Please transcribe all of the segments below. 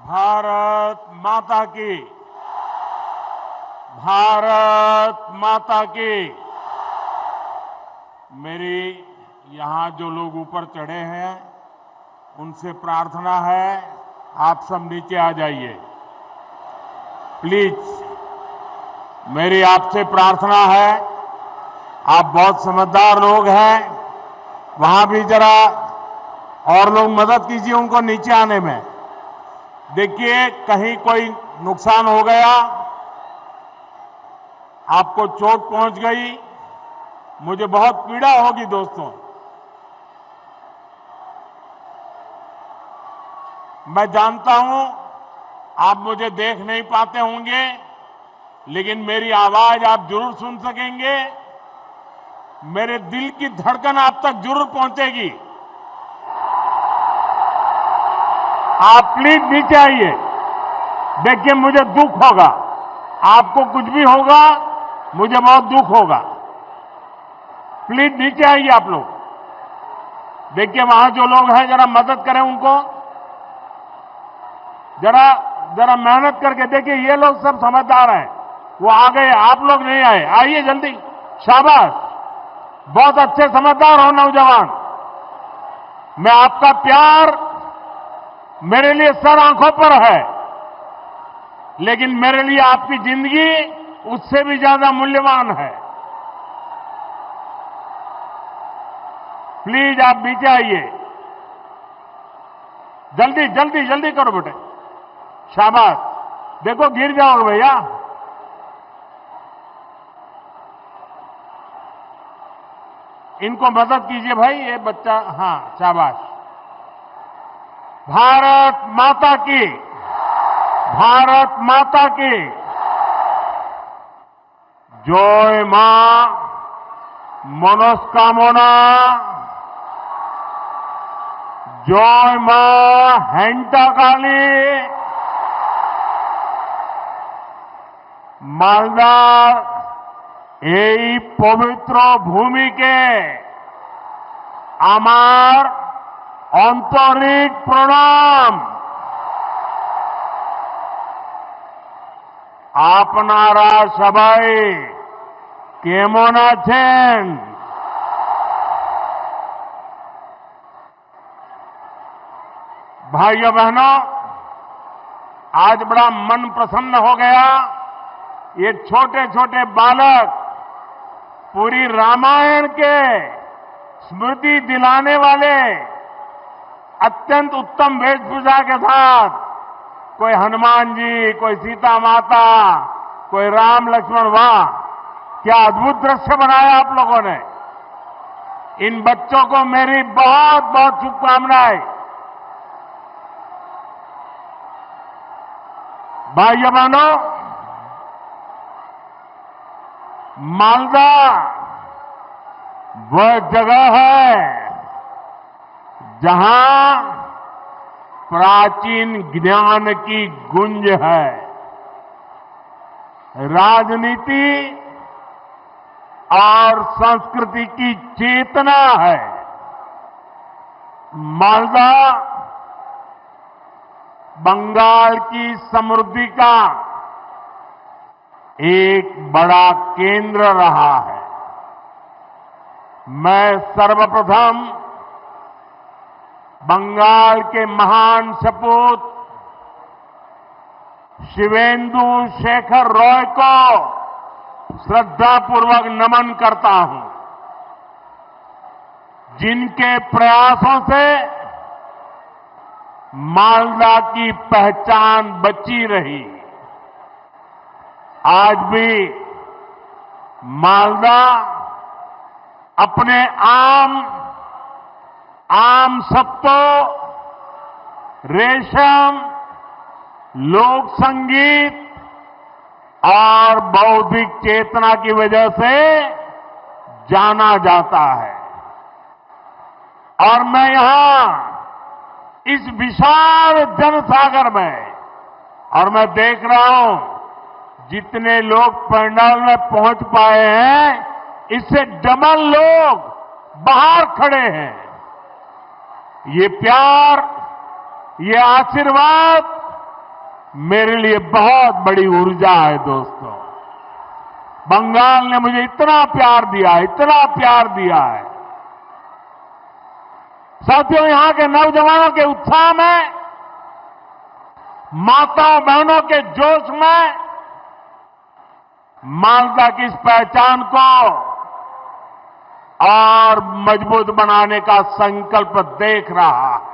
भारत माता की। भारत माता की। मेरी यहां जो लोग ऊपर चढ़े हैं उनसे प्रार्थना है, आप सब नीचे आ जाइए प्लीज। मेरी आपसे प्रार्थना है, आप बहुत समझदार लोग हैं, वहां भी जरा और लोग मदद कीजिए उनको नीचे आने में। देखिए कहीं कोई नुकसान हो गया, आपको चोट पहुंच गई, मुझे बहुत पीड़ा होगी दोस्तों। मैं जानता हूं आप मुझे देख नहीं पाते होंगे, लेकिन मेरी आवाज आप जरूर सुन सकेंगे। मेरे दिल की धड़कन आप तक जरूर पहुंचेगी। आप प्लीज नीचे आइए। देखिए मुझे दुख होगा, आपको कुछ भी होगा, मुझे बहुत दुख होगा। प्लीज नीचे आइए आप लोग। देखिए वहां जो लोग हैं जरा मदद करें उनको, जरा जरा मेहनत करके। देखिए ये लोग सब समझदार हैं, वो आ गए, आप लोग नहीं आए। आइए जल्दी, शाबाश, बहुत अच्छे समझदार हो नौजवान। मैं आपका प्यार मेरे लिए सर आंखों पर है, लेकिन मेरे लिए आपकी जिंदगी उससे भी ज्यादा मूल्यवान है। प्लीज आप नीचे आइए, जल्दी जल्दी जल्दी करो बेटे, शाबाश। देखो गिर जाओगे भैया। इनको मदद कीजिए भाई, ये बच्चा, हाँ शाबाश। भारत माता की। भारत माता की जय मां मनस्कामना, जय मां हेंटा काली। মালদার এই পবিত্র ভূমিকে আমার আন্তরিক প্রণাম। আপনারা সবাই কেমন আছেন? भाइयों बहनों, आज बड़ा मन प्रसन्न हो गया। ये छोटे छोटे बालक पूरी रामायण के स्मृति दिलाने वाले अत्यंत उत्तम वेशभूषा के साथ, कोई हनुमान जी, कोई सीता माता, कोई राम लक्ष्मण, वाह क्या अद्भुत दृश्य बनाया आप लोगों ने। इन बच्चों को मेरी बहुत बहुत शुभकामनाएं। भाइयों बहनों, मालदा वह जगह है जहां प्राचीन ज्ञान की गुंज है, राजनीति और संस्कृति की चेतना है। मालदा बंगाल की समृद्धि का एक बड़ा केंद्र रहा है। मैं सर्वप्रथम बंगाल के महान सपूत शिवेंदु शेखर रॉय को श्रद्धापूर्वक नमन करता हूं, जिनके प्रयासों से मालदा की पहचान बची रही। आज भी मालदा अपने आम सत्तों, रेशम, लोक संगीत और बौद्धिक चेतना की वजह से जाना जाता है। और मैं यहां इस विशाल जनसागर में, और मैं देख रहा हूं जितने लोग पंडाल में पहुंच पाए हैं, इससे डबल लोग बाहर खड़े हैं। ये प्यार, ये आशीर्वाद मेरे लिए बहुत बड़ी ऊर्जा है दोस्तों। बंगाल ने मुझे इतना प्यार दिया, इतना प्यार दिया है। साथियों, यहां के नौजवानों के उत्साह में, माताओं बहनों के जोश में मालदा की इस पहचान को और मजबूत बनाने का संकल्प देख रहा है।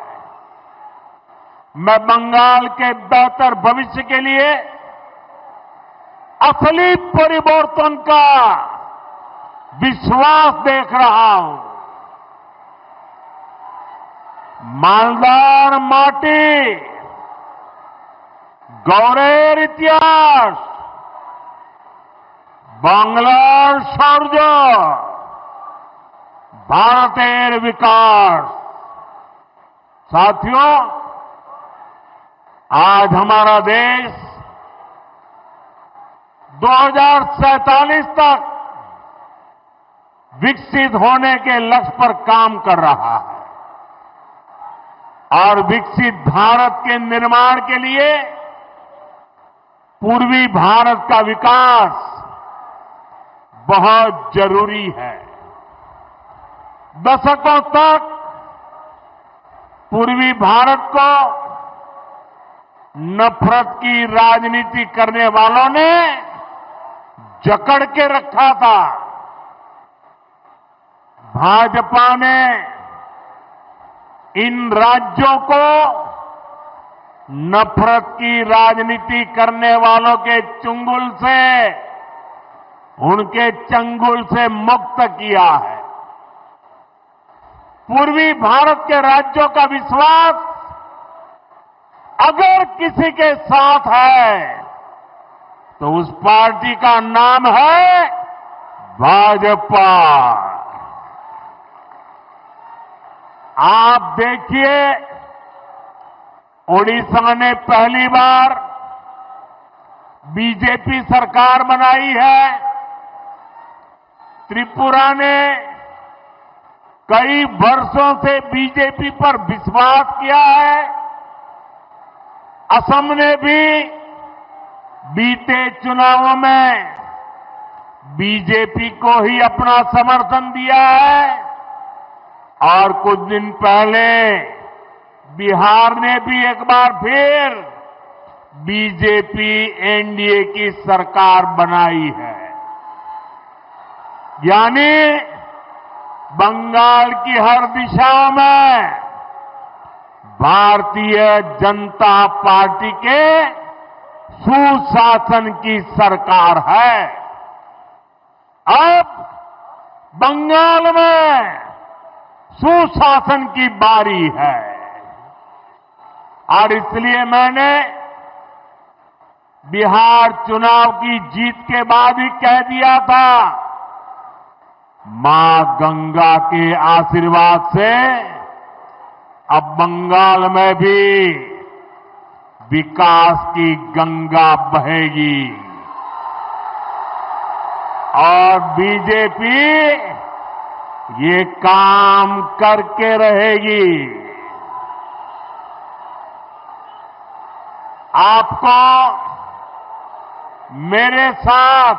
मैं बंगाल के बेहतर भविष्य के लिए असली परिवर्तन का विश्वास देख रहा हूं। मालदार माटी, गौरेर इतिहास, बांग्लार शौर्य, भारतेर विकास। साथियों, आज हमारा देश 2047 तक विकसित होने के लक्ष्य पर काम कर रहा है और विकसित भारत के निर्माण के लिए पूर्वी भारत का विकास बहुत जरूरी है। दशकों तक पूर्वी भारत को नफरत की राजनीति करने वालों ने जकड़ के रखा था। भाजपा ने इन राज्यों को नफरत की राजनीति करने वालों के चंगुल से, उनके चंगुल से मुक्त किया है। पूर्वी भारत के राज्यों का विश्वास अगर किसी के साथ है तो उस पार्टी का नाम है भाजपा। आप देखिए, ओडिशा ने पहली बार बीजेपी सरकार बनाई है। त्रिपुरा ने कई वर्षों से बीजेपी पर विश्वास किया है। असम ने भी बीते चुनावों में बीजेपी को ही अपना समर्थन दिया है और कुछ दिन पहले बिहार ने भी एक बार फिर बीजेपी एनडीए की सरकार बनाई है। यानी बंगाल की हर दिशा में भारतीय जनता पार्टी के सुशासन की सरकार है। अब बंगाल में सुशासन की बारी है और इसलिए मैंने बिहार चुनाव की जीत के बाद ही कह दिया था, मां गंगा के आशीर्वाद से अब बंगाल में भी विकास की गंगा बहेगी और बीजेपी ये काम करके रहेगी। आपको मेरे साथ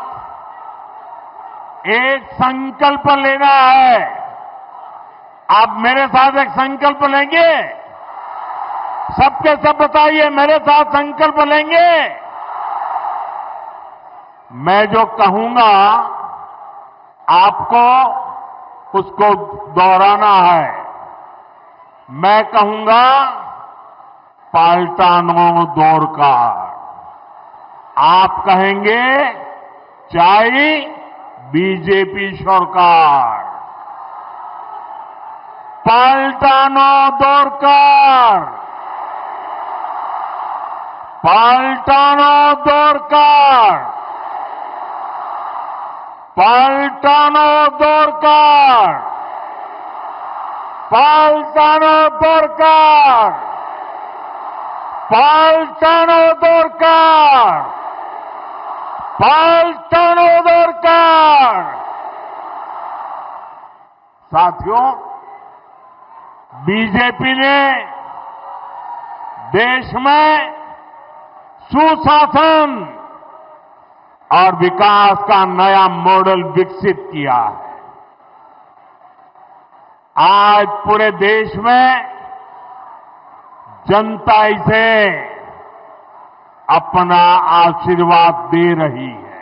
एक संकल्प लेना है। आप मेरे साथ एक संकल्प लेंगे? सबके सब बताइए, मेरे साथ संकल्प लेंगे? मैं जो कहूंगा आपको उसको दोहराना है। मैं कहूंगा पाल्टानो दोरकार, आप कहेंगे चाय बीजेपी सरकार। पाल्टानो दोरकार, पाल्टानो दोरकार, पाल्टानो दोरकार, पाल्टानो दोरकार, पाल्टानो दोरकार, पाल्टानो दोरकार। साथियों, बीजेपी ने देश में सुशासन और विकास का नया मॉडल विकसित किया है। आज पूरे देश में जनता इसे अपना आशीर्वाद दे रही है।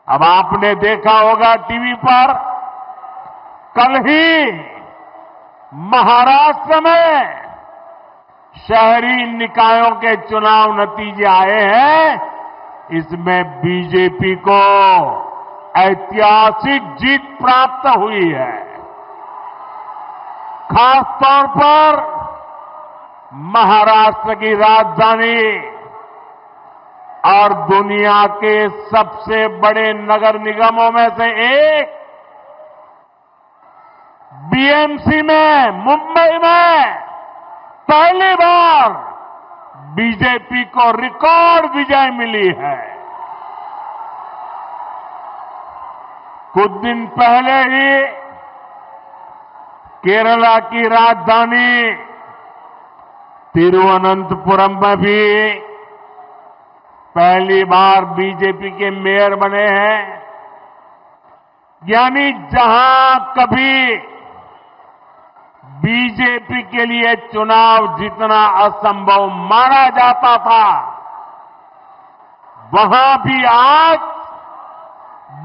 अब आपने देखा होगा टीवी पर, कल ही महाराष्ट्र में शहरी निकायों के चुनाव नतीजे आए हैं। इसमें बीजेपी को ऐतिहासिक जीत प्राप्त हुई है। खास तौर पर महाराष्ट्र की राजधानी और दुनिया के सबसे बड़े नगर निगमों में से एक बीएमसी में, मुंबई में पहली बार बीजेपी को रिकॉर्ड विजय मिली है। कुछ दिन पहले ही केरला की राजधानी तिरुवनंतपुरम में भी पहली बार बीजेपी के मेयर बने हैं। यानी जहां कभी बीजेपी के लिए चुनाव जीतना असंभव माना जाता था, वहां भी आज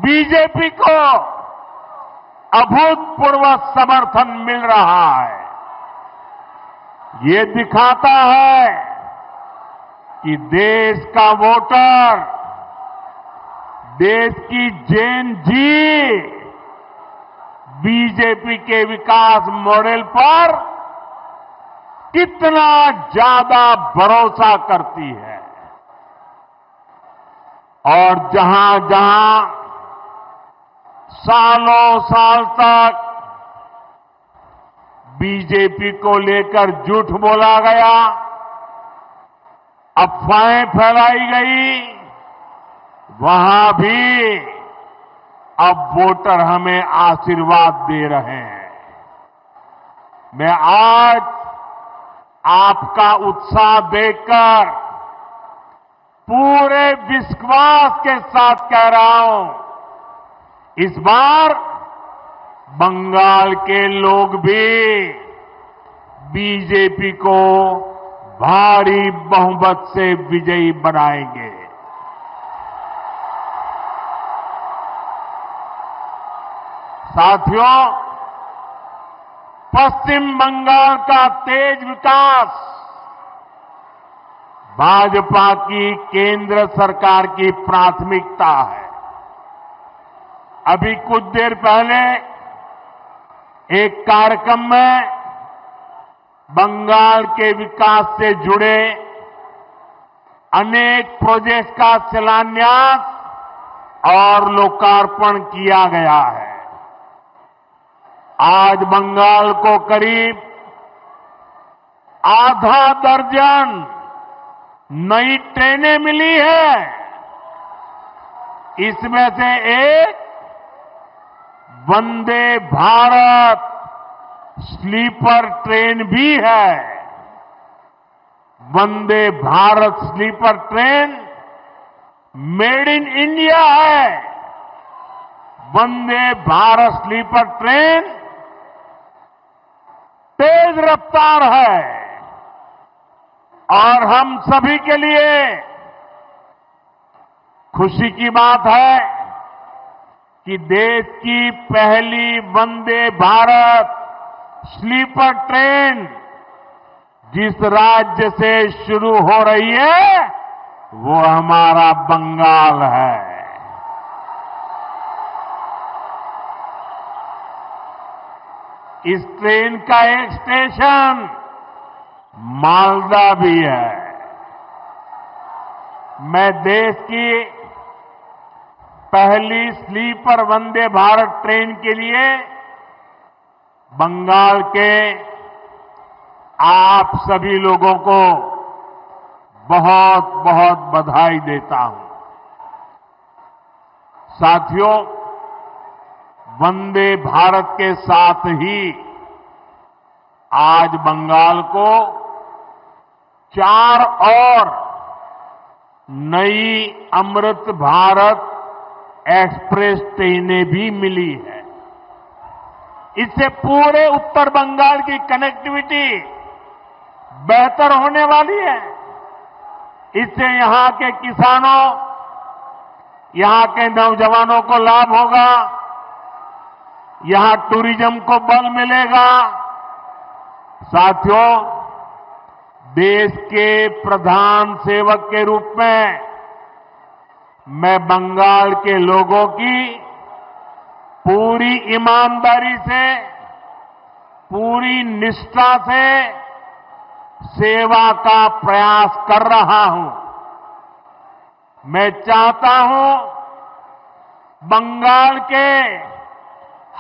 बीजेपी को अभूतपूर्व समर्थन मिल रहा है। ये दिखाता है कि देश का वोटर, देश की जेन जी बीजेपी के विकास मॉडल पर कितना ज्यादा भरोसा करती है। और जहां जहां सालों साल तक बीजेपी को लेकर झूठ बोला गया, अफवाहें फैलाई गई, वहां भी अब वोटर हमें आशीर्वाद दे रहे हैं। मैं आज आपका उत्साह देखकर पूरे विश्वास के साथ कह रहा हूं, इस बार बंगाल के लोग भी बीजेपी को भारी बहुमत से विजयी बनाएंगे। साथियों, पश्चिम बंगाल का तेज विकास भाजपा की केंद्र सरकार की प्राथमिकता है। अभी कुछ देर पहले एक कार्यक्रम में बंगाल के विकास से जुड़े अनेक प्रोजेक्ट का शिलान्यास और लोकार्पण किया गया है। आज बंगाल को करीब आधा दर्जन नई ट्रेनें मिली है। इसमें से एक वंदे भारत स्लीपर ट्रेन भी है। Vande Bharat sleeper train made in India है। वंदे भारत स्लीपर ट्रेन तेज रफ्तार है और हम सभी के लिए खुशी की बात है कि देश की पहली वंदे भारत स्लीपर ट्रेन जिस राज्य से शुरू हो रही है वो हमारा बंगाल है। इस ट्रेन का एक स्टेशन मालदा भी है। मैं देश की पहली स्लीपर वंदे भारत ट्रेन के लिए बंगाल के आप सभी लोगों को बहुत बहुत बधाई देता हूं। साथियों, वंदे भारत के साथ ही आज बंगाल को 4 और नई अमृत भारत एक्सप्रेस ट्रेनें भी मिली है। इससे पूरे उत्तर बंगाल की कनेक्टिविटी बेहतर होने वाली है। इससे यहां के किसानों, यहां के नौजवानों को लाभ होगा, यहां टूरिज्म को बल मिलेगा। साथियों, देश के प्रधान सेवक के रूप में मैं बंगाल के लोगों की पूरी ईमानदारी से, पूरी निष्ठा से सेवा का प्रयास कर रहा हूं। मैं चाहता हूं बंगाल के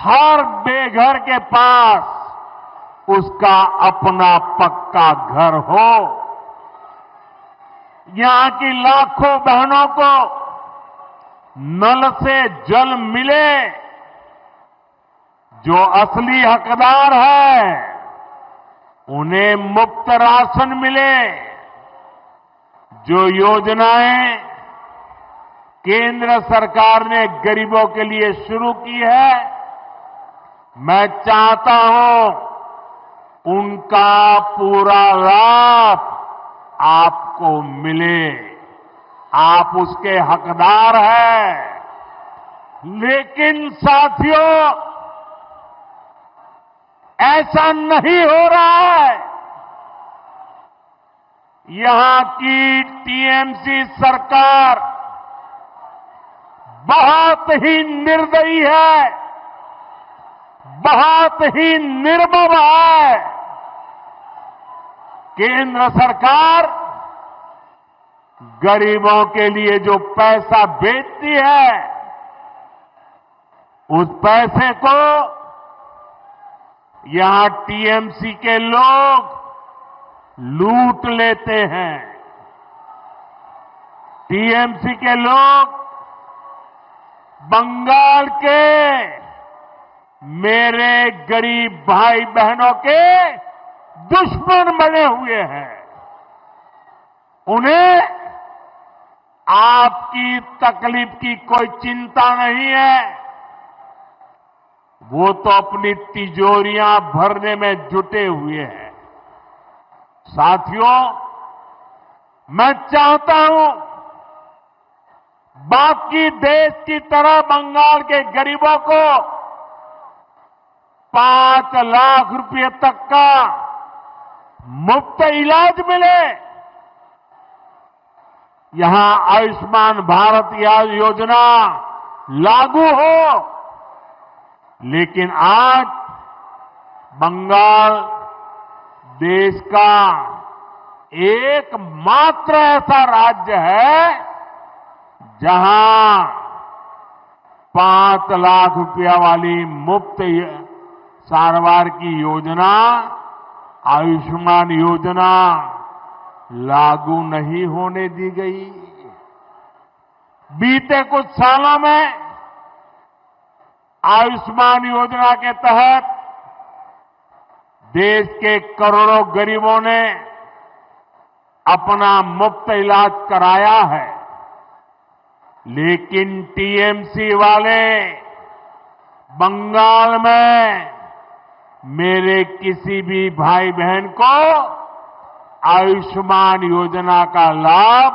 हर बेघर के पास उसका अपना पक्का घर हो। यहां की लाखों बहनों को नल से जल मिले। जो असली हकदार है उन्हें मुफ्त राशन मिले। जो योजनाएं केंद्र सरकार ने गरीबों के लिए शुरू की है, मैं चाहता हूं उनका पूरा लाभ आपको मिले। आप उसके हकदार हैं। लेकिन साथियों, ऐसा नहीं हो रहा है। यहां की टीएमसी सरकार बहुत ही निर्दयी है, बहुत ही निर्मम है। केंद्र सरकार गरीबों के लिए जो पैसा भेजती है, उस पैसे को यहां टीएमसी के लोग लूट लेते हैं। टीएमसी के लोग बंगाल के मेरे गरीब भाई बहनों के दुश्मन बने हुए हैं। उन्हें आपकी तकलीफ की कोई चिंता नहीं है। वो तो अपनी तिजोरियां भरने में जुटे हुए हैं। साथियों, मैं चाहता हूं बाकी देश की तरह बंगाल के गरीबों को 5 लाख रुपए तक का मुफ्त इलाज मिले। यहां आयुष्मान भारत योजना लागू हो। लेकिन आज बंगाल देश का एकमात्र ऐसा राज्य है जहां 5 लाख रुपया वाली मुफ्त सारवार की योजना, आयुष्मान योजना लागू नहीं होने दी गई। बीते कुछ सालों में आयुष्मान योजना के तहत देश के करोड़ों गरीबों ने अपना मुफ्त इलाज कराया है। लेकिन टीएमसी वाले बंगाल में मेरे किसी भी भाई बहन को आयुष्मान योजना का लाभ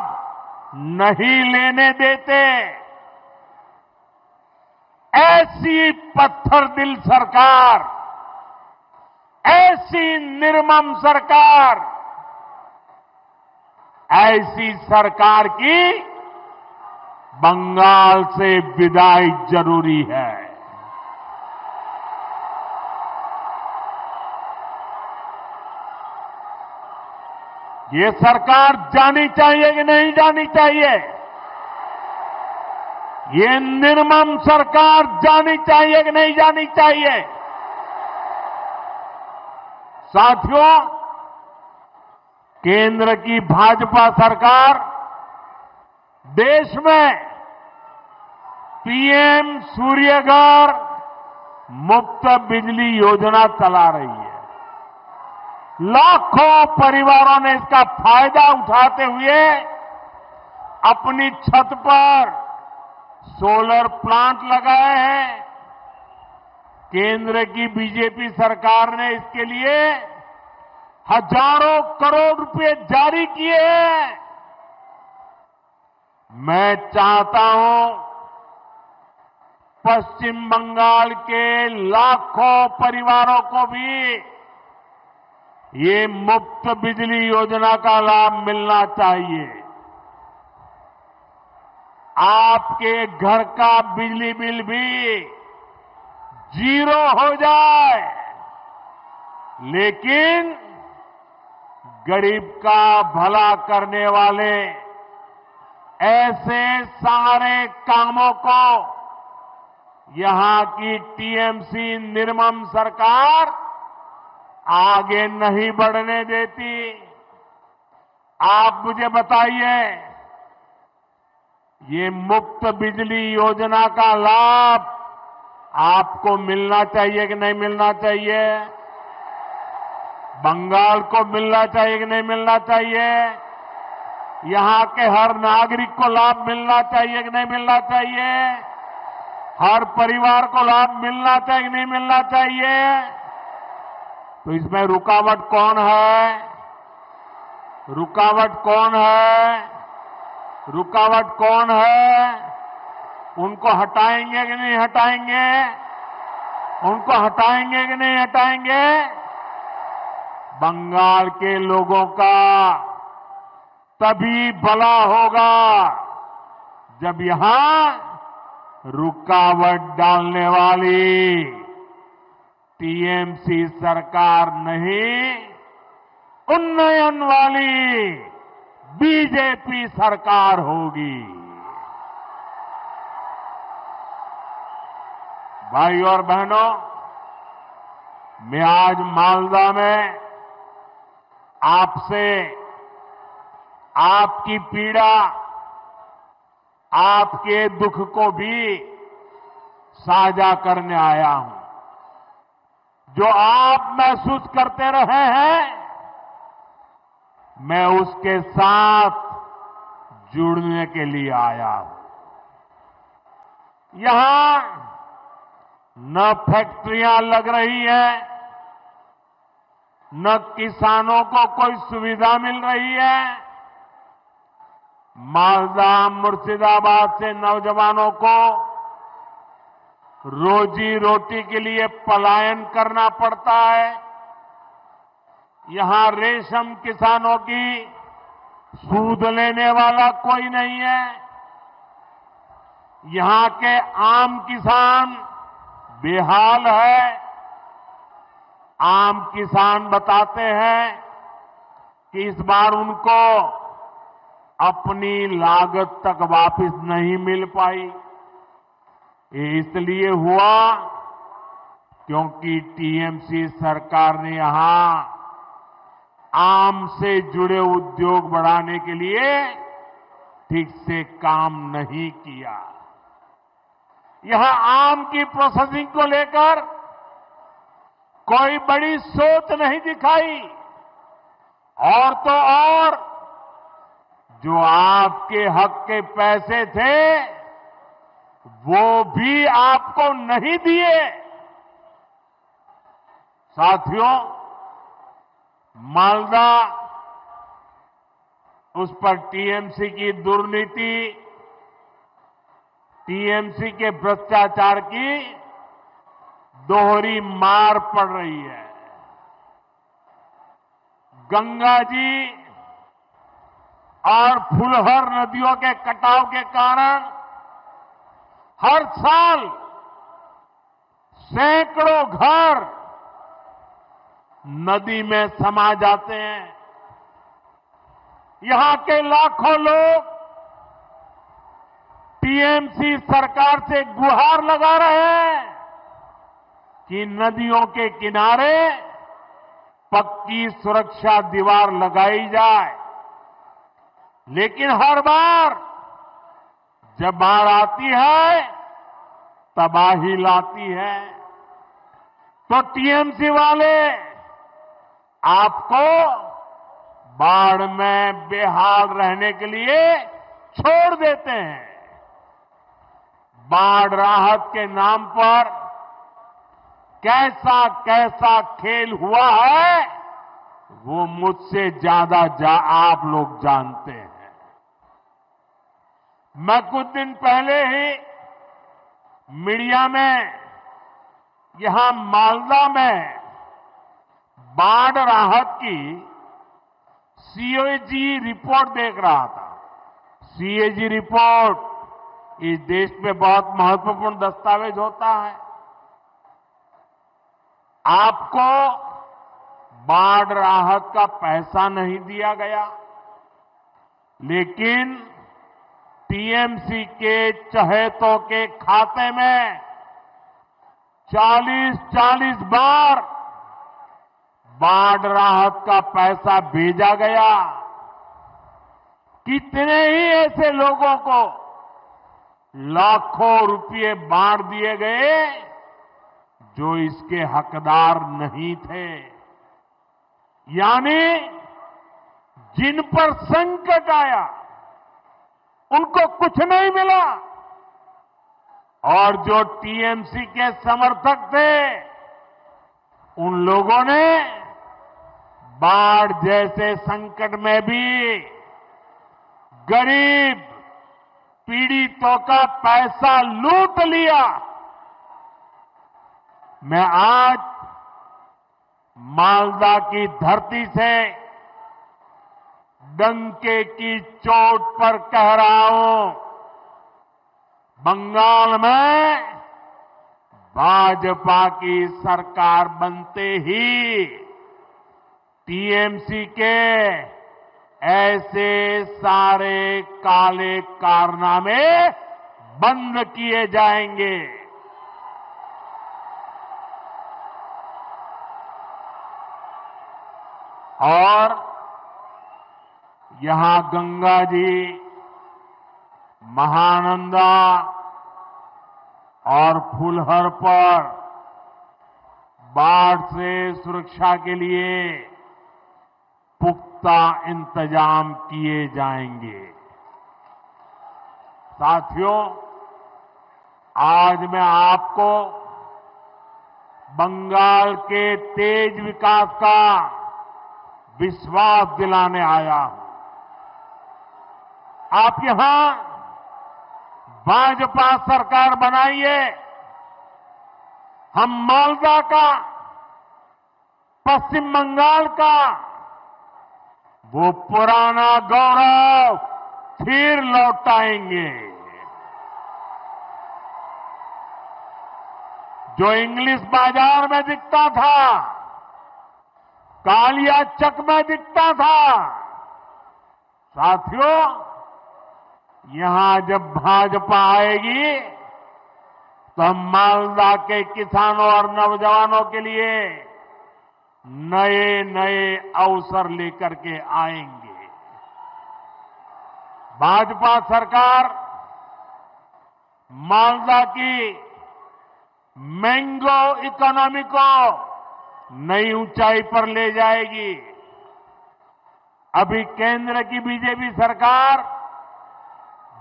नहीं लेने देते। ऐसी पत्थरदिल सरकार, ऐसी निर्मम सरकार, ऐसी सरकार की बंगाल से विदाई जरूरी है। ये सरकार जानी चाहिए कि नहीं जानी चाहिए? ये निर्मम सरकार जानी चाहिए कि नहीं जानी चाहिए? साथियों, केंद्र की भाजपा सरकार देश में पीएम सूर्यघर मुफ्त बिजली योजना चला रही है। लाखों परिवारों ने इसका फायदा उठाते हुए अपनी छत पर सोलर प्लांट लगाए हैं। केंद्र की बीजेपी सरकार ने इसके लिए हजारों करोड़ रुपए जारी किए हैं। मैं चाहता हूं पश्चिम बंगाल के लाखों परिवारों को भी ये मुफ्त बिजली योजना का लाभ मिलना चाहिए। आपके घर का बिजली बिल भी 0 हो जाए, लेकिन गरीब का भला करने वाले ऐसे सारे कामों को यहां की टीएमसी निर्मम सरकार आगे नहीं बढ़ने देती। आप मुझे बताइए, ये मुफ्त बिजली योजना का लाभ आपको मिलना चाहिए कि नहीं मिलना चाहिए? बंगाल को मिलना चाहिए कि नहीं मिलना चाहिए? यहां के हर नागरिक को लाभ मिलना चाहिए कि नहीं मिलना चाहिए? हर परिवार को लाभ मिलना चाहिए कि नहीं मिलना चाहिए? तो इसमें रुकावट कौन है? रुकावट कौन है? रुकावट कौन है? उनको हटाएंगे कि नहीं हटाएंगे? उनको हटाएंगे कि नहीं हटाएंगे? बंगाल के लोगों का तभी भला होगा जब यहां रुकावट डालने वाली टीएमसी सरकार नहीं, उन्नयन वाली बीजेपी सरकार होगी। भाई और बहनों, मैं आज मालदा में आपसे आपकी पीड़ा, आपके दुख को भी साझा करने आया हूं। जो आप महसूस करते रहे हैं, मैं उसके साथ जुड़ने के लिए आया हूं। यहां न फैक्ट्रियां लग रही हैं, न किसानों को कोई सुविधा मिल रही है। मालदा मुर्शिदाबाद से नौजवानों को रोजी रोटी के लिए पलायन करना पड़ता है। यहां रेशम किसानों की सूद लेने वाला कोई नहीं है। यहां के आम किसान बेहाल है। आम किसान बताते हैं कि इस बार उनको अपनी लागत तक वापस नहीं मिल पाई। ये इसलिए हुआ क्योंकि टीएमसी सरकार ने यहां आम से जुड़े उद्योग बढ़ाने के लिए ठीक से काम नहीं किया। यहां आम की प्रोसेसिंग को लेकर कोई बड़ी सोच नहीं दिखाई। और तो और जो आपके हक के पैसे थे वो भी आपको नहीं दिए। साथियों, मालदा उस पर टीएमसी की दुर्नीति, टीएमसी के भ्रष्टाचार की दोहरी मार पड़ रही है। गंगा जी और फुलहर नदियों के कटाव के कारण हर साल सैकड़ों घर नदी में समा जाते हैं। यहां के लाखों लोग टीएमसी सरकार से गुहार लगा रहे हैं कि नदियों के किनारे पक्की सुरक्षा दीवार लगाई जाए। लेकिन हर बार जब बाढ़ आती है तबाही लाती है। तो टीएमसी वाले आपको बाढ़ में बेहाल रहने के लिए छोड़ देते हैं। बाढ़ राहत के नाम पर कैसा कैसा खेल हुआ है वो मुझसे ज्यादा आप लोग जानते हैं। मैं कुछ दिन पहले ही मीडिया में यहां मालदा में बाढ़ राहत की सीएजी रिपोर्ट देख रहा था। सीएजी रिपोर्ट इस देश में बहुत महत्वपूर्ण दस्तावेज होता है। आपको बाढ़ राहत का पैसा नहीं दिया गया, लेकिन टीएमसी के चहेतों के खाते में 40-40 बार बाढ़ राहत का पैसा भेजा गया। कितने ही ऐसे लोगों को लाखों रुपए बांट दिए गए जो इसके हकदार नहीं थे। यानी जिन पर संकट आया उनको कुछ नहीं मिला, और जो टीएमसी के समर्थक थे उन लोगों ने बाढ़ जैसे संकट में भी गरीब पीड़ितों का पैसा लूट लिया। मैं आज मालदा की धरती से डंके की चोट पर कह रहा हूं, बंगाल में भाजपा की सरकार बनते ही टीएमसी के ऐसे सारे काले कारनामे बंद किए जाएंगे। और यहां गंगा जी, महानंदा और फुलहर पर बाढ़ से सुरक्षा के लिए पुख्ता इंतजाम किए जाएंगे। साथियों, आज मैं आपको बंगाल के तेज विकास का विश्वास दिलाने आया हूं। आप यहां भाजपा सरकार बनाइए। हम मालदा का, पश्चिम बंगाल का वो पुराना गौरव फिर लौटाएंगे। जो इंग्लिश बाजार में दिखता था, कालिया चक में दिखता था, साथियों यहां जब भाजपा आएगी तो हम मालदा के किसानों और नौजवानों के लिए नए नए अवसर लेकर के आएंगे। भाजपा सरकार मालदा की मैंगो इकोनॉमी को नई ऊंचाई पर ले जाएगी। अभी केंद्र की बीजेपी सरकार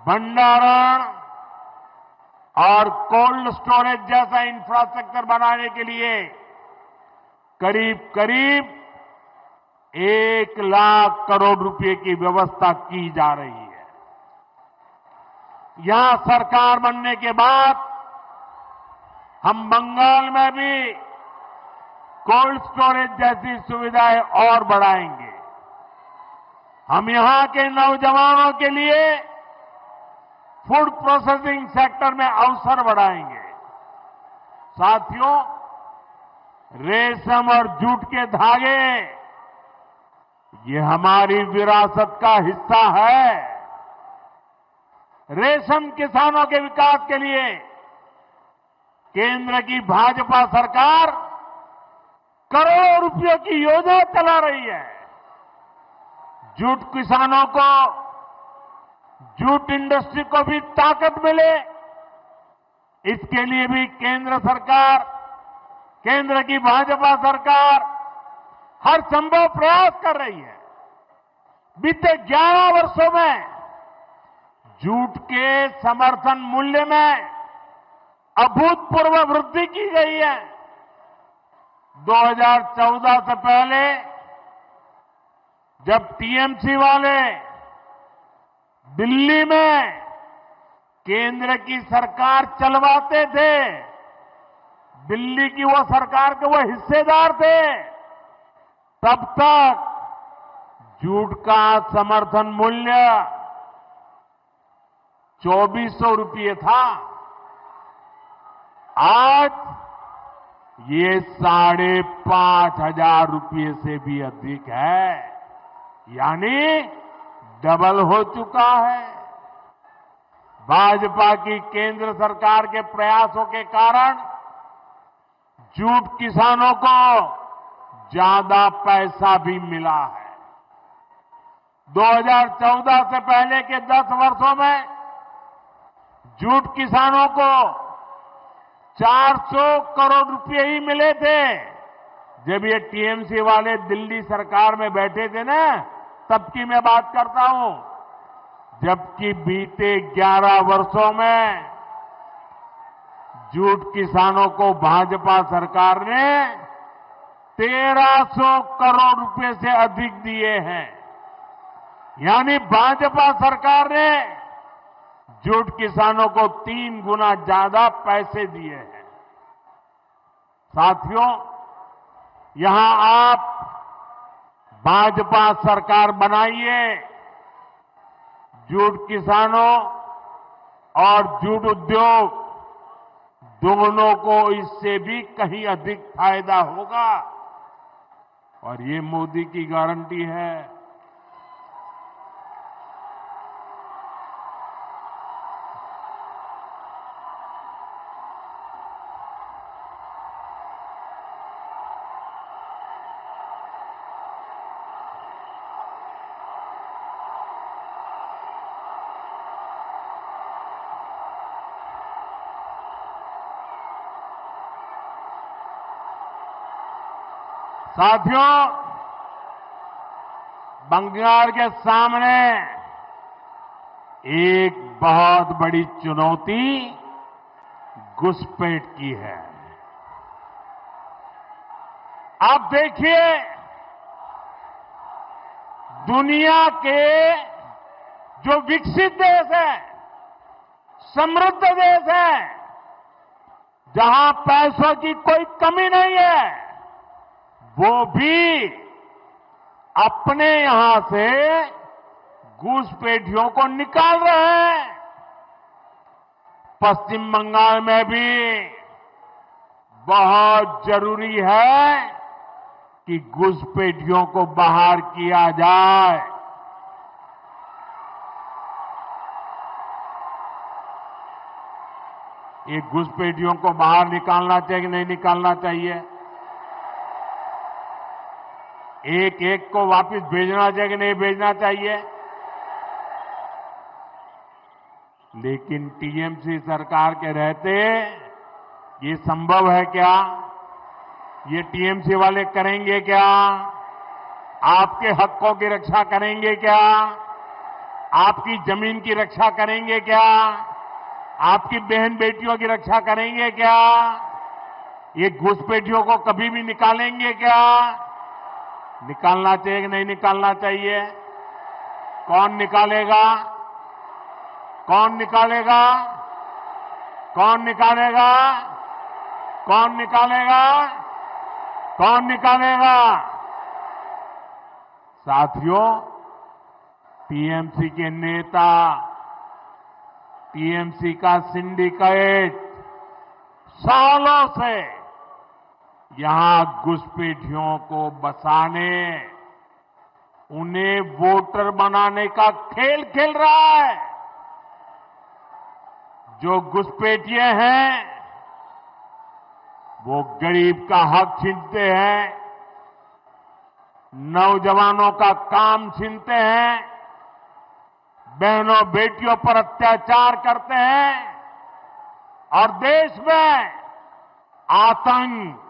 भंडारण और कोल्ड स्टोरेज जैसा इंफ्रास्ट्रक्चर बनाने के लिए करीब करीब 1 लाख करोड़ रुपए की व्यवस्था की जा रही है। यहां सरकार बनने के बाद हम बंगाल में भी कोल्ड स्टोरेज जैसी सुविधाएं और बढ़ाएंगे। हम यहां के नौजवानों के लिए फूड प्रोसेसिंग सेक्टर में अवसर बढ़ाएंगे। साथियों, रेशम और जूट के धागे ये हमारी विरासत का हिस्सा है। रेशम किसानों के विकास के लिए केंद्र की भाजपा सरकार करोड़ों रुपयों की योजना चला रही है। जूट किसानों को, जूट इंडस्ट्री को भी ताकत मिले, इसके लिए भी केंद्र सरकार, केंद्र की भाजपा सरकार हर संभव प्रयास कर रही है। बीते 11 वर्षों में जूट के समर्थन मूल्य में अभूतपूर्व वृद्धि की गई है। 2014 से पहले जब टीएमसी वाले दिल्ली में केंद्र की सरकार चलवाते थे, दिल्ली की वो सरकार के वो हिस्सेदार थे, तब तक जूट का समर्थन मूल्य 2400 रुपये था। आज ये 5,500 रुपये से भी अधिक है, यानी डबल हो चुका है। भाजपा की केंद्र सरकार के प्रयासों के कारण जूट किसानों को ज्यादा पैसा भी मिला है। 2014 से पहले के 10 वर्षों में जूट किसानों को 400 करोड़ रुपए ही मिले थे। जब ये टीएमसी वाले दिल्ली सरकार में बैठे थे ना, तब की मैं बात करता हूं। जबकि बीते 11 वर्षों में जूट किसानों को भाजपा सरकार ने 1300 करोड़ रुपए से अधिक दिए हैं। यानी भाजपा सरकार ने जूट किसानों को 3 गुना ज्यादा पैसे दिए हैं। साथियों, यहां आप भाजपा सरकार बनाइए, जूट किसानों और जूट उद्योग दोनों को इससे भी कहीं अधिक फायदा होगा, और ये मोदी की गारंटी है। साथियों, बंगाल के सामने एक बहुत बड़ी चुनौती घुसपैठ की है। आप देखिए, दुनिया के जो विकसित देश है, समृद्ध देश है, जहां पैसों की कोई कमी नहीं है, वो भी अपने यहां से घुसपैठियों को निकाल रहे हैं। पश्चिम बंगाल में भी बहुत जरूरी है कि घुसपैठियों को बाहर किया जाए। ये घुसपैठियों को बाहर निकालना चाहिए कि नहीं निकालना चाहिए? एक एक को वापस भेजना चाहिए कि नहीं भेजना चाहिए? लेकिन टीएमसी सरकार के रहते ये संभव है क्या? ये टीएमसी वाले करेंगे क्या? आपके हकों की रक्षा करेंगे क्या? आपकी जमीन की रक्षा करेंगे क्या? आपकी बहन बेटियों की रक्षा करेंगे क्या? ये घुसपैठियों को कभी भी निकालेंगे क्या? निकालना चाहिए कि नहीं निकालना चाहिए? कौन निकालेगा? कौन निकालेगा? कौन निकालेगा? कौन निकालेगा? कौन निकालेगा? साथियों, टीएमसी के नेता, टीएमसी का सिंडिकेट सालों से यहां घुसपैठियों को बसाने, उन्हें वोटर बनाने का खेल खेल रहा है। जो घुसपैठिए हैं वो गरीब का हक छीनते हैं, नौजवानों का काम छीनते हैं, बहनों बेटियों पर अत्याचार करते हैं और देश में आतंक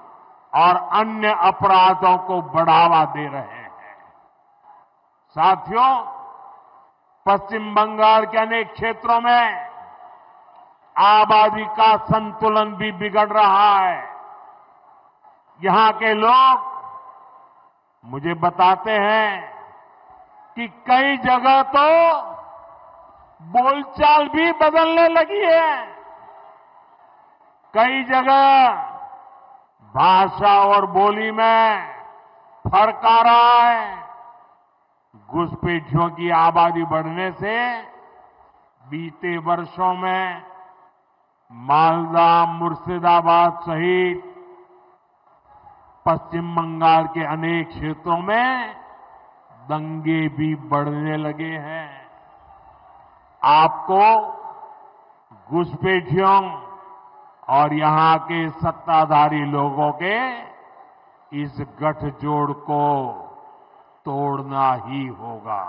और अन्य अपराधों को बढ़ावा दे रहे हैं। साथियों, पश्चिम बंगाल के अनेक क्षेत्रों में आबादी का संतुलन भी बिगड़ रहा है। यहां के लोग मुझे बताते हैं कि कई जगह तो बोलचाल भी बदलने लगी है। कई जगह भाषा और बोली में फर्क आ रहा है। घुसपैठियों की आबादी बढ़ने से बीते वर्षों में मालदा, मुर्शिदाबाद सहित पश्चिम बंगाल के अनेक क्षेत्रों में दंगे भी बढ़ने लगे हैं। आपको घुसपैठियों और यहां के सत्ताधारी लोगों के इस गठजोड़ को तोड़ना ही होगा।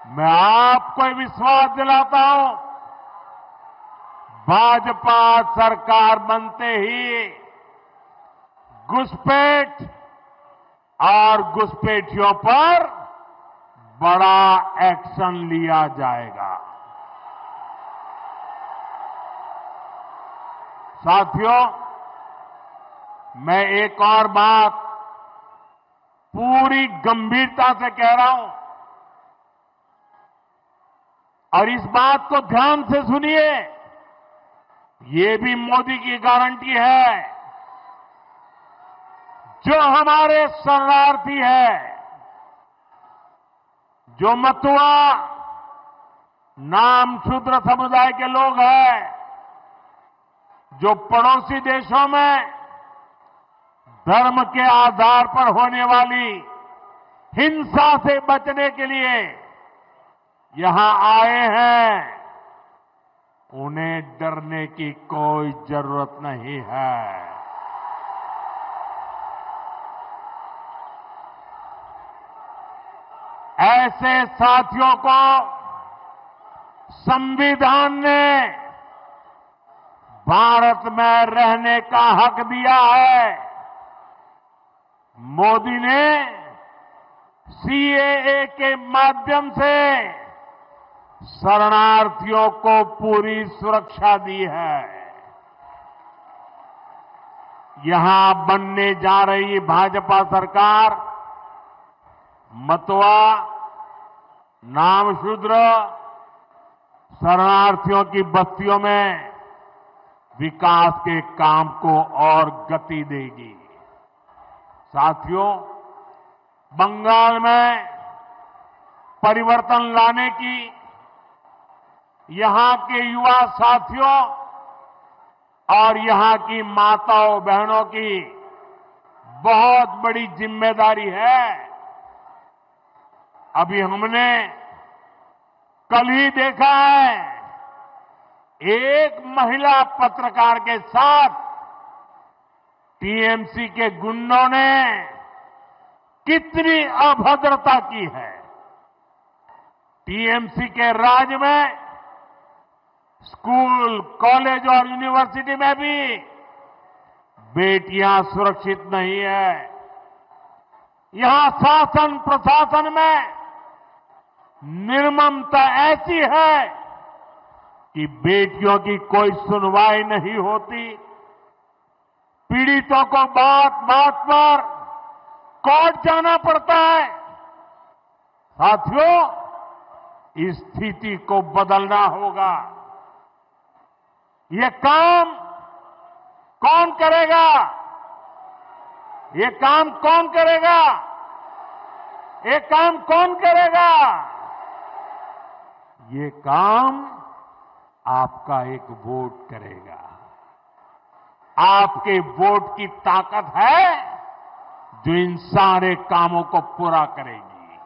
मैं आपको विश्वास दिलाता हूं, भाजपा सरकार बनते ही घुसपैठ और घुसपैठियों पर बड़ा एक्शन लिया जाएगा। साथियों, मैं एक और बात पूरी गंभीरता से कह रहा हूं और इस बात को ध्यान से सुनिए। ये भी मोदी की गारंटी है। जो हमारे शरणार्थी है, जो मतुआ नाम शूद्र समुदाय के लोग हैं, जो पड़ोसी देशों में धर्म के आधार पर होने वाली हिंसा से बचने के लिए यहां आए हैं, उन्हें डरने की कोई जरूरत नहीं है। ऐसे साथियों को संविधान ने भारत में रहने का हक दिया है। मोदी ने सीएए के माध्यम से शरणार्थियों को पूरी सुरक्षा दी है। यहां बनने जा रही भाजपा सरकार मतुआ, नामशूद्र, शरणार्थियों की बस्तियों में विकास के काम को और गति देगी। साथियों, बंगाल में परिवर्तन लाने की यहां के युवा साथियों और यहां की माताओं बहनों की बहुत बड़ी जिम्मेदारी है। अभी हमने कल ही देखा है, एक महिला पत्रकार के साथ टीएमसी के गुंडों ने कितनी अभद्रता की है। टीएमसी के राज में स्कूल, कॉलेज और यूनिवर्सिटी में भी बेटियां सुरक्षित नहीं है। यहां शासन प्रशासन में निर्ममता ऐसी है कि बेटियों की कोई सुनवाई नहीं होती। पीड़ितों को बात बात पर कोर्ट जाना पड़ता है। साथियों, इस स्थिति को बदलना होगा। ये काम कौन करेगा? ये काम कौन करेगा? ये काम कौन करेगा? ये काम आपका एक वोट करेगा। आपके वोट की ताकत है जो इन सारे कामों को पूरा करेगी।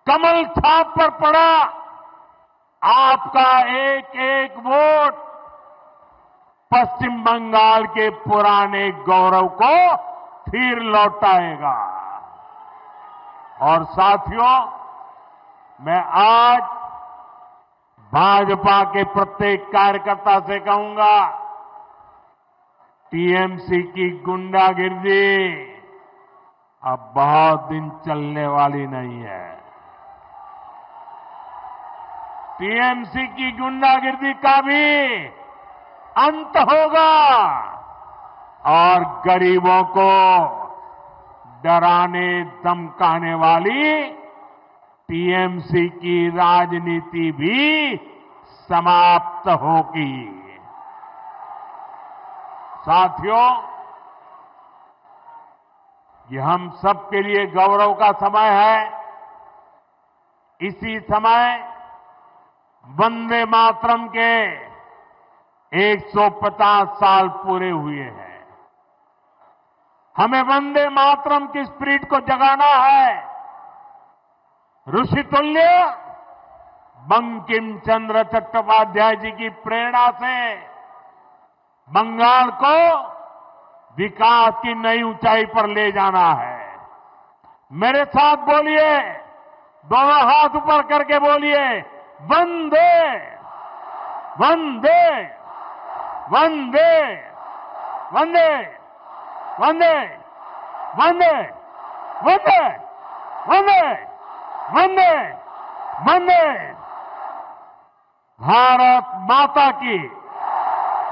कमल छाप पर पड़ा आपका एक एक वोट पश्चिम बंगाल के पुराने गौरव को फिर लौटाएगा। और साथियों, मैं आज भाजपा के प्रत्येक कार्यकर्ता से कहूंगा, टीएमसी की गुंडागिर्दी अब बहुत दिन चलने वाली नहीं है। टीएमसी की गुंडागिर्दी का भी अंत होगा और गरीबों को डराने धमकाने वाली टीएमसी की राजनीति भी समाप्त होगी। साथियों, ये हम सबके लिए गौरव का समय है। इसी समय वंदे मातरम के 150 साल पूरे हुए हैं। हमें वंदे मातरम की स्पिरिट को जगाना है। ऋषितुल्य बंकिम चंद्र चट्टोपाध्याय जी की प्रेरणा से बंगाल को विकास की नई ऊंचाई पर ले जाना है। मेरे साथ बोलिए, दोनों हाथ ऊपर करके बोलिए, वंदे वंदे वंदे वंदे वंदे वंदे वंदे वंदे वंदे वंदे। भारत माता की,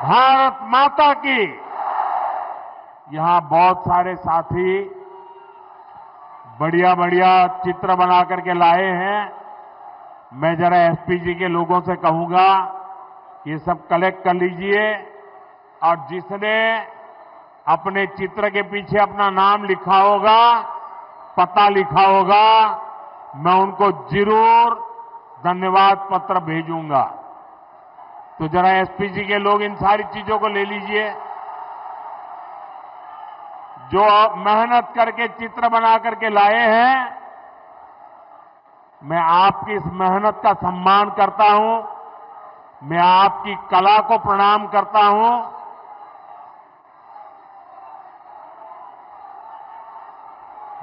भारत माता की। यहां बहुत सारे साथी बढ़िया बढ़िया चित्र बना करके लाए हैं। मैं जरा एसपीजी के लोगों से कहूंगा ये सब कलेक्ट कर लीजिए और जिसने अपने चित्र के पीछे अपना नाम लिखा होगा, पता लिखा होगा, मैं उनको जरूर धन्यवाद पत्र भेजूंगा। तो जरा एसपीजी के लोग इन सारी चीजों को ले लीजिए। जो मेहनत करके चित्र बना करके लाए हैं, मैं आपकी इस मेहनत का सम्मान करता हूं। मैं आपकी कला को प्रणाम करता हूं।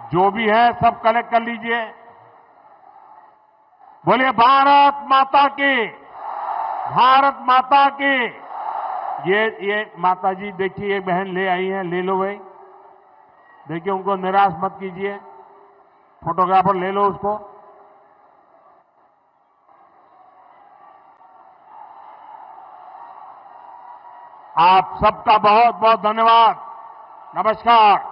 जो भी है सब कलेक्ट कर लीजिए। बोलिए भारत माता की, भारत माता की। ये माता जी देखिए, एक बहन ले आई है, ले लो भाई। देखिए उनको निराश मत कीजिए। फोटोग्राफर ले लो उसको। आप सबका बहुत बहुत धन्यवाद। नमस्कार।